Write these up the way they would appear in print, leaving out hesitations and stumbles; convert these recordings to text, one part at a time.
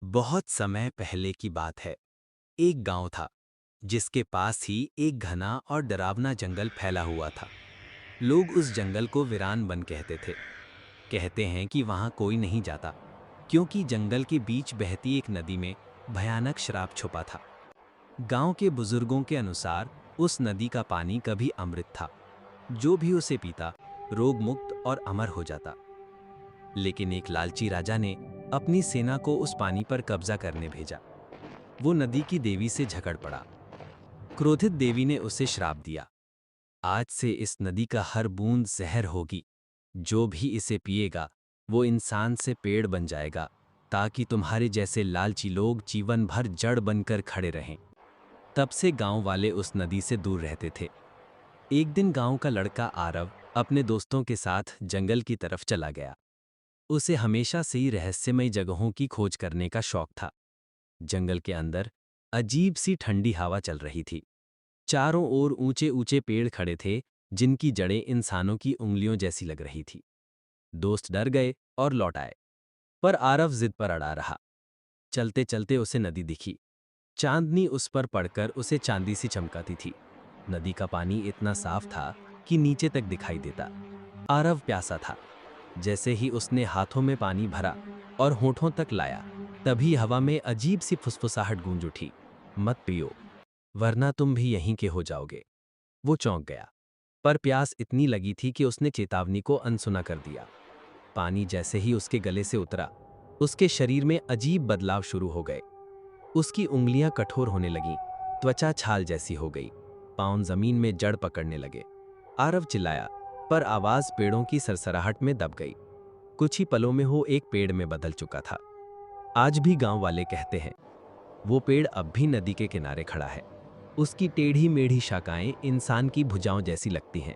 बहुत समय पहले की बात है। एक गांव था जिसके पास ही एक घना और डरावना जंगल फैला हुआ था। लोग उस जंगल को वीरान वन कहते थे। कहते हैं कि वहां कोई नहीं जाता क्योंकि जंगल के बीच बहती एक नदी में भयानक श्राप छुपा था। गांव के बुजुर्गों के अनुसार उस नदी का पानी कभी अमृत था। जो भी उसे पीता रोग मुक्त और अमर हो जाता। लेकिन एक लालची राजा ने अपनी सेना को उस पानी पर कब्जा करने भेजा। वो नदी की देवी से झगड़ पड़ा। क्रोधित देवी ने उसे श्राप दिया, आज से इस नदी का हर बूंद जहर होगी। जो भी इसे पिएगा वो इंसान से पेड़ बन जाएगा, ताकि तुम्हारे जैसे लालची लोग जीवन भर जड़ बनकर खड़े रहें। तब से गांव वाले उस नदी से दूर रहते थे। एक दिन गांव का लड़का आरव अपने दोस्तों के साथ जंगल की तरफ चला गया। उसे हमेशा से ही रहस्यमय जगहों की खोज करने का शौक था। जंगल के अंदर अजीब सी ठंडी हवा चल रही थी। चारों ओर ऊंचे ऊंचे पेड़ खड़े थे, जिनकी जड़ें इंसानों की उंगलियों जैसी लग रही थी। दोस्त डर गए और लौट आए, पर आरव जिद पर अड़ा रहा। चलते चलते उसे नदी दिखी। चांदनी उस पर पड़कर उसे चांदी सी चमकाती थी। नदी का पानी इतना साफ था कि नीचे तक दिखाई देता। आरव प्यासा था। जैसे ही उसने हाथों में पानी भरा और होठों तक लाया, तभी हवा में अजीब सी फुसफुसाहट गूंज उठी। मत पियो, वरना तुम भी यहीं के हो जाओगे। वो चौंक गया, पर प्यास इतनी लगी थी कि उसने चेतावनी को अनसुना कर दिया। पानी जैसे ही उसके गले से उतरा, उसके शरीर में अजीब बदलाव शुरू हो गए। उसकी उंगलियां कठोर होने लगीं, त्वचा छाल जैसी हो गई, पांव जमीन में जड़ पकड़ने लगे। आरव चिल्लाया, पर आवाज पेड़ों की सरसराहट में दब गई। कुछ ही पलों में वो एक पेड़ में बदल चुका था। आज भी गांव वाले कहते हैं, वो पेड़ अब भी नदी के किनारे खड़ा है। उसकी टेढ़ी मेढ़ी शाखाएं इंसान की भुजाओं जैसी लगती हैं।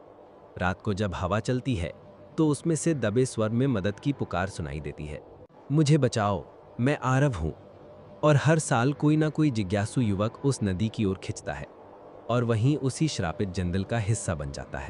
रात को जब हवा चलती है तो उसमें से दबे स्वर में मदद की पुकार सुनाई देती है। मुझे बचाओ, मैं आरव हूं। और हर साल कोई ना कोई जिज्ञासु युवक उस नदी की ओर खिंचता है और वहीं उसी श्रापित जंगल का हिस्सा बन जाता है।